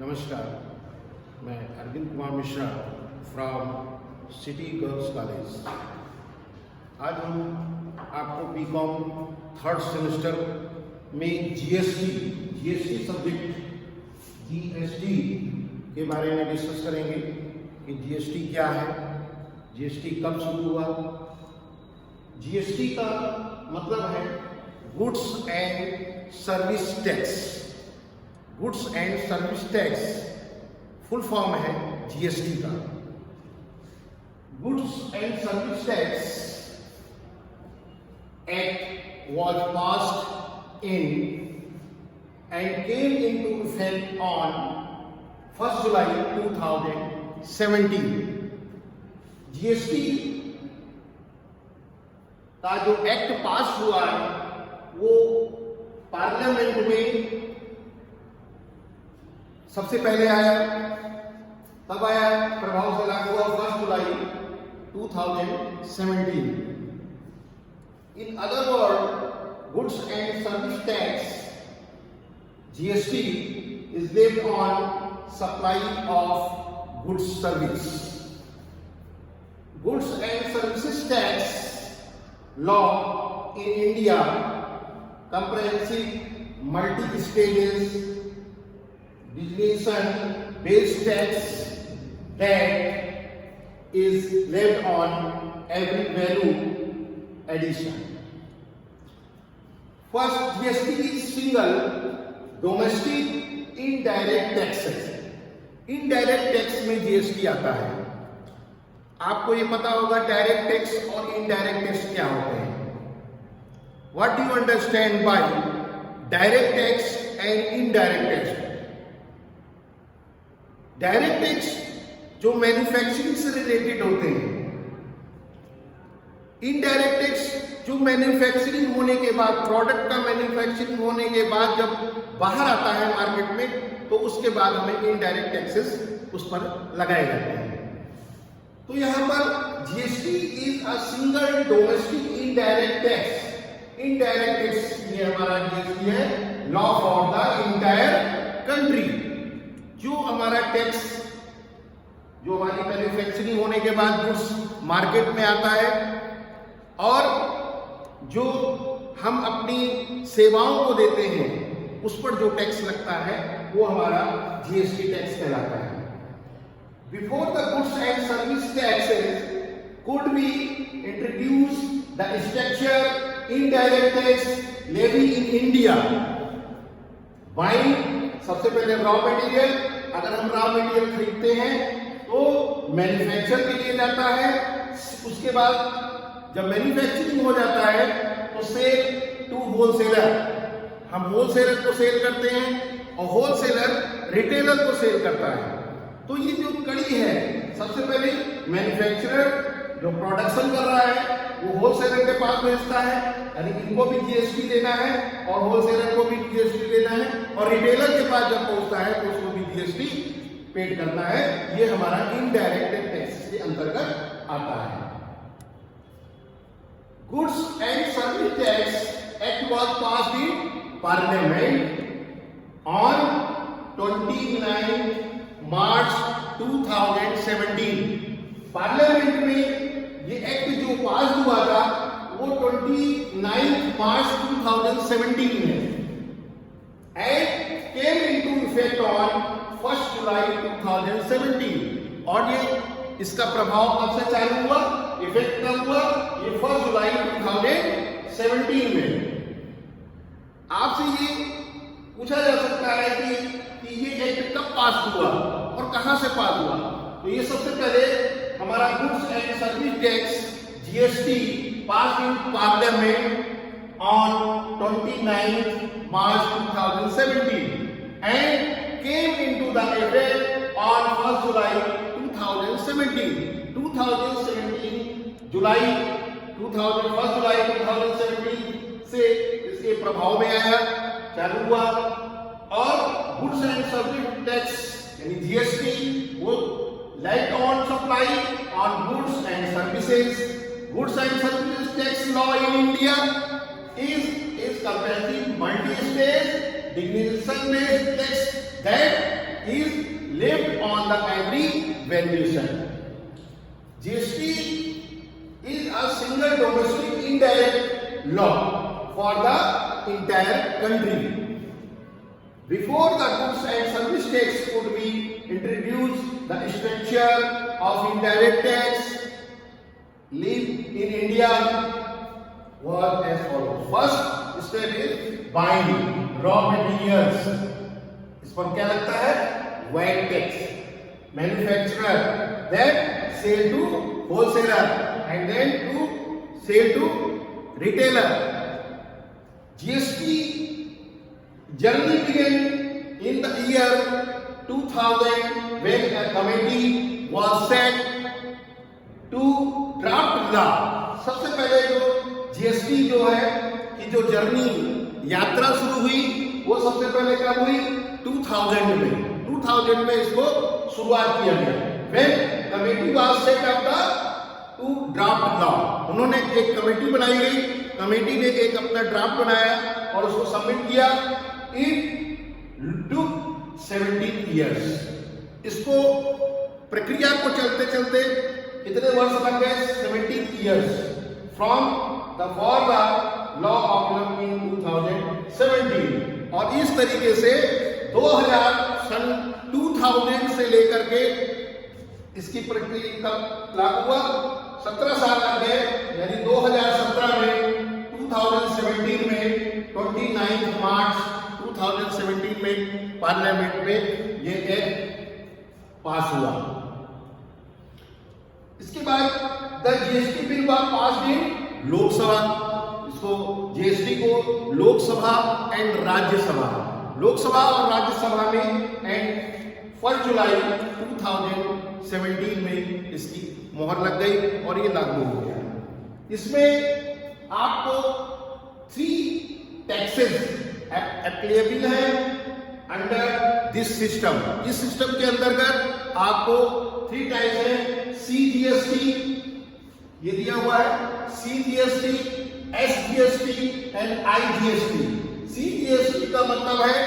नमस्कार, मैं Arvind Kumar Mishra from city girls college. आज हम आपको बीकॉम थर्ड सेमेस्टर में जीएसटी सब्जेक्ट जीएसटी के बारे में डिस्कस करेंगे कि जीएसटी क्या है, जीएसटी कब शुरू हुआ। जीएसटी का मतलब है goods and service tax. Goods and service tax full form है जीएसटी का। Goods and service tax act was passed in and came into effect on 1st July 2017। GST का जो एक्ट पास हुआ है वो पार्लियामेंट में सबसे पहले आया। कब आया? प्रभाव से लागू हुआ 1 जुलाई 2017। In other words, goods and service tax (GST) is based on supply of goods service. Goods and services tax law in India comprehensive multi-stages designation-based tax that is levied on every value addition. First, GST is single domestic indirect taxes. Indirect tax में GST आता है। आपको ये पता होगा direct tax और indirect tax क्या होते हैं। What do you understand by direct tax and indirect tax? Direct tax जो मैन्युफैक्चरिंग से रिलेटेड होते हैं। इनडायरेक्ट टैक्स जो मैन्युफैक्चरिंग होने के बाद, प्रोडक्ट का मैन्युफैक्चरिंग होने के बाद जब बाहर आता है मार्केट में, तो उसके बाद हमें इनडायरेक्ट टैक्सेस उस पर लगाए जाते हैं। तो यहां पर GST is a single domestic indirect tax. Indirect tax ये हमारा जीएसटी है, law for the entire country. जो हमारा टैक्स जो हमारी मैन्युफैक्चरिंग होने के बाद गुड्स मार्केट में आता है और जो हम अपनी सेवाओं को देते हैं उस पर जो टैक्स लगता है वो हमारा जीएसटी टैक्स कहलाता है। Before the goods and service taxes could be introduce the structure indirect tax levy in India. Buying सबसे पहले रॉ मटेरियल, अगर हम रॉ मटेरियल खरीदते हैं तो मैन्युफैक्चर के लिए जाता है। उसके बाद जब मैन्युफैक्चरिंग हो जाता है तो सेल टू होलसेलर, हम होलसेलर को सेल करते हैं और होलसेलर रिटेलर को सेल करता है। तो ये जो कड़ी है, सबसे पहले मैन्युफैक्चरर जो प्रोडक्शन कर रहा है वो होलसेलर के पास भेजता है, यानी इनको भी जीएसटी देना है और होलसेलर को भी जीएसटी देना है, और रिटेलर के पास जब पहुंचता है तो उसको भी जीएसटी पेड करना है। ये हमारा इनडायरेक्ट टैक्स के अंतर्गत आता है। Goods and Service Tax Act was passed in Parliament on 29 March 2017। Parliament में ये एक्ट जो पास हुआ था वो 29 मार्च 2017 में and came into effect on 1 जुलाई 2017। और ये इसका प्रभाव कब से चालू हुआ, इफेक्ट कब हुआ? ये 1 जुलाई 2017 में। आपसे ये पूछा जा सकता है कि ये एक्ट कब पास हुआ और कहां से पास हुआ। तो ये सबसे पहले हमारा goods and service tax GST pass in parliament on 29 March 2017 and came into the effect on 1 जुलाई 2017। 2017 जुलाई 1 जुलाई 2017 से इसके प्रभाव में आया, चालू हुआ। और गुड्स एंड सर्विस टैक्स यानी जीएसटी वो light on supply on goods and services. Goods and services tax law in India is comprehensive multi stage destination based tax that is valuation. GST is a single domestic indirect law for the entire country. Before the goods and service tax could be introduced, the structure of indirect tax in India was as follows. First step is buying raw materials. इस पर क्या लगता है? VAT tax. Manufacturer, then sale to wholesaler, and then to sale to retailer. GST journey began in the year 2000 when a committee was set to draft law. सबसे पहले जो GST जो है कि जो जर्नी यात्रा शुरू हुई वो सबसे पहले कब हुई? 2000 में 2000 में इसको शुरुआत किया गया. When committee was set up to draft law, उन्होंने एक कमेटी बनाई गई. कमेटी ने एक अपना ड्राफ्ट बनाया और उसको सबमिट किया. It took 17 years. इसको प्रक्रिया को चलते चलते कितने वर्ष लग गए? 17 years from the for the law of in 2017. और इस तरीके से 2000 से लेकर के इसकी प्रक्रिया कब लागू हुआ? 17 साल लग गए. यानी 2017 में 2017 में 29 मार्च 2017 में पार्लियामेंट में ये एक्ट पास हुआ. इसके बाद the GST bill was passed in Lok Sabha. इसको जीएसटी को लोकसभा एंड राज्यसभा, लोकसभा और राज्यसभा में एंड 1 जुलाई 2017 में इसकी मोहर लग गई और ये लागू हो गया. इसमें आपको 3 टैक्सेस एप्लीकेबल है अंडर दिस सिस्टम. इस सिस्टम के अंतर्गत आपको 3 टैक्स है. सीजीएसटी ये दिया हुआ है, CGST, SGST and IGST. CGST का मतलब है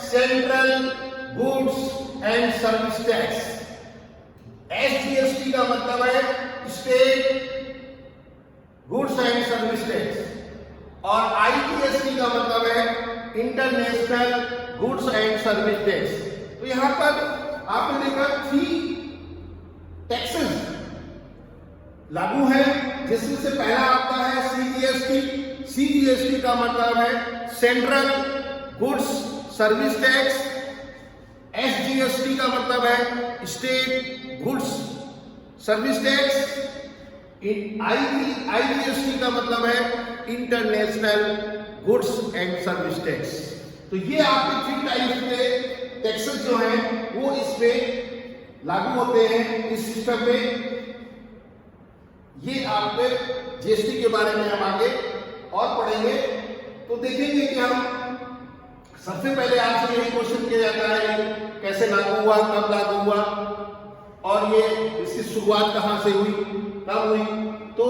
central goods and service tax. SGST का मतलब है state goods and service tax. और आईजीएसटी का मतलब है international goods and service tax. तो यहां पर आपने देखा 3 टैक्सेस लागू है, जिसमें से पहला आता है सीजीएसटी. सीजीएसटी का मतलब है central goods service tax. SGST का मतलब है state goods service tax. IGST का मतलब है international goods and service tax. तो ये आपके 3 टाइप्स के टैक्सेस जो हैं वो इसमें लागू होते हैं इस सिस्टम में. ये आपके जीएसटी के बारे में हम आगे और पढ़ेंगे. तो देखेंगे कि हम सबसे पहले आपसे यही क्वेश्चन किया जाता है कैसे लागू हुआ, कब लागू हुआ और ये इसकी शुरुआत कहां से हुई, कब हुई. तो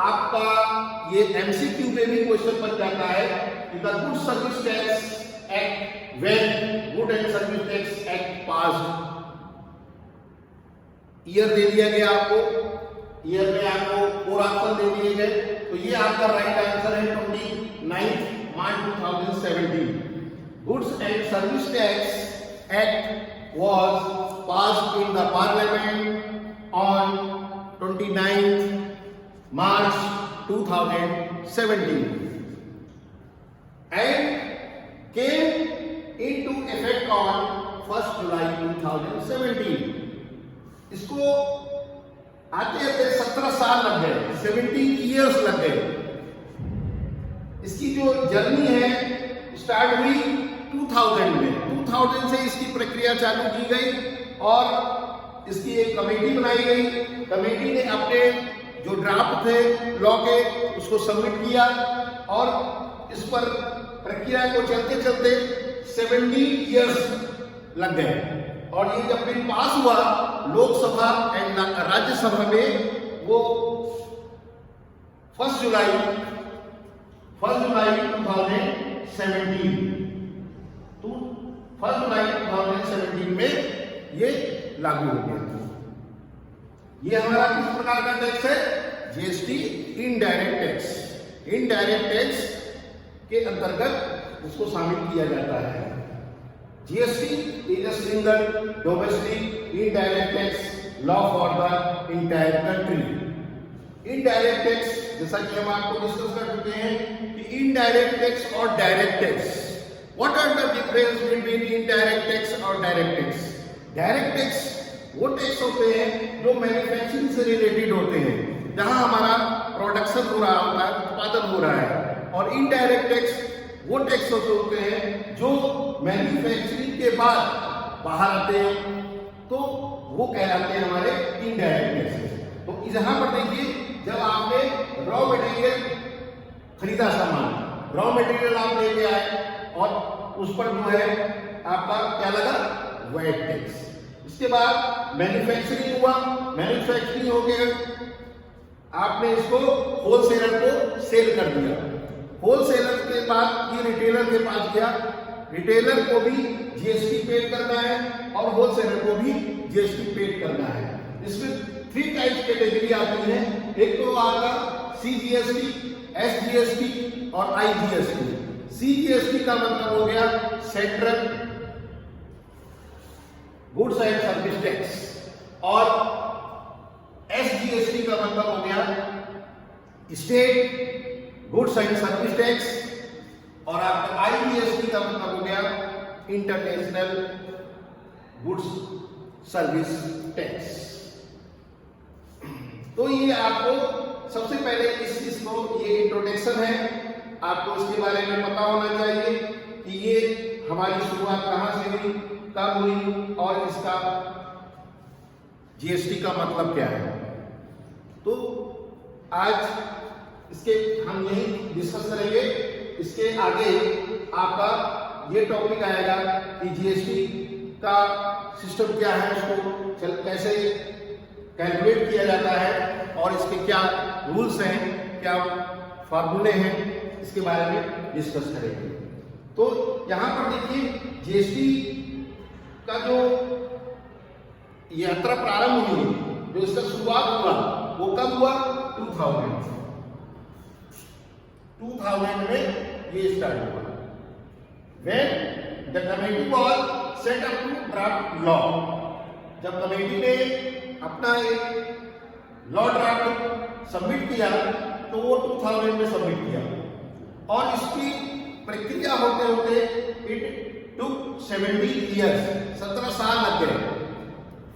आपका ये एमसीक्यू में भी क्वेश्चन बन जाता है कि the good service tax act, when good and service tax act passed. Year दे दिया गया आपको, ईयर में आपको 4 ऑप्शन दे दिए गए. तो ये आपका राइट आंसर है 29 March 2017. Goods and service tax act was passed in the parliament on 29 March 2017 and came into effect on 1st July 2017. इसको आते आते 17 साल लग गए, 17 years लग गए. इसकी जो जर्नी है स्टार्ट हुई 2000 में. 2000 से इसकी प्रक्रिया चालू की गई और इसकी एक कमेटी बनाई गई. कमेटी ने अपने जो ड्राफ्ट थे लॉ के उसको सबमिट किया और इस पर प्रक्रिया को चलते चलते 17 years लग गए. और ये जब बिल पास हुआ लोकसभा एंड राज्यसभा में वो 1 जुलाई 2017 1 जुलाई 2017 में ये लागू हो गया. ये हमारा किस प्रकार का टैक्स है? GST indirect tax. Indirect tax के अंतर्गत उसको शामिल किया जाता है। GST is a single domestic indirect tax law for the entire country. Indirect tax, जैसा कि हम आपको डिस्कस कर चुके हैं कि इनडायरेक्ट टैक्स और direct tax, what are the difference between indirect tax और डायरेक्ट टैक्स? डायरेक्ट टैक्स वो टैक्स होते हैं जो मैन्युफैक्चरिंग से रिलेटेड होते हैं, जहां हमारा प्रोडक्शन हो रहा होता है, उत्पादन हो रहा है। और इनडायरेक्ट टैक्स वो टैक्स होते हैं जो मैन्युफैक्चरिंग के बाद बाहर आते हैं, तो वो कहलाते हैं हमारे इनडायरेक्ट टैक्स। तो यहाँ पर देखिए, जब आपने रॉ मटेरियल खरीदा सामान, रॉ मटेरियल आप लेके आए और उस पर जो है आपका क्या लगा? VAT tax. इसके बाद मैन्युफैक्चरिंग हुआ, मैन्युफैक्चरिंग हो गया, आपने इसको होलसेलर को सेल कर दिया। होलसेलर के बाद ये रिटेलर के पास गया, रिटेलर को भी जीएसटी पेड करना है और होलसेलर को भी जीएसटी पेड करना है। इसमें 3 टाइप्स कैटेगरी आती है। एक तो आपका सीजीएसटी, एसजीएसटी और आईजीएसटी। सीजीएसटी का मतलब हो गया central goods and service tax, और एसजीएसटी का मतलब हो गया state goods and service tax, और आपका आईजीएसटी का मतलब हो गया इंटरनेशनल गुड्स सर्विस टैक्स। तो ये आपको सबसे पहले इसको ये इंट्रोडक्शन है, आपको इसके बारे में पता होना चाहिए कि ये हमारी शुरुआत कहां से हुई, कब हुई और इसका जीएसटी का मतलब क्या है। तो आज इसके हम यही डिस्कस करेंगे। इसके आगे आपका ये टॉपिक आएगा कि जीएसटी का सिस्टम क्या है, उसको कैसे कैलकुलेट किया जाता है और इसके क्या रूल्स हैं, क्या फार्मूले हैं, इसके बारे में डिस्कस करेंगे। तो यहां पर देखिए, जीएसटी का जो यात्रा प्रारंभ हुई, जो इसका शुरुआत हुआ, वो कब हुआ? 2000 में ये स्टार्ट हुआ। When the committee was set up to draft law, जब कमेटी ने अपना एक लॉ ड्राफ्ट सबमिट किया तो वो 2000 में सबमिट किया, और इसकी प्रक्रिया होते होते इट टुक 70 years, 17 साल लग गए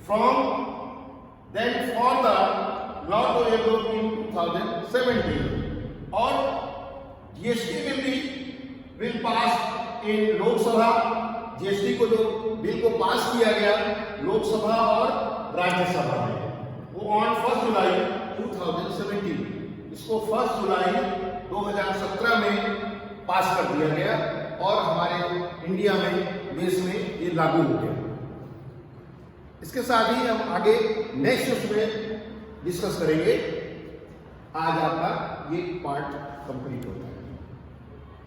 from then for the law to adopt इन 2017, और GST will pass in Lok Sabha. GST को जो बिल को पास किया गया लोकसभा और राज्यसभा में, वो ऑन 1 जुलाई 2017, इसको 1 जुलाई 2017 में पास कर दिया गया और हमारे इंडिया में, देश में ये लागू हो गया। इसके साथ ही हम आगे नेक्स्ट उसमें डिस्कस करेंगे। आज आपका ये पार्ट कंप्लीट होता है।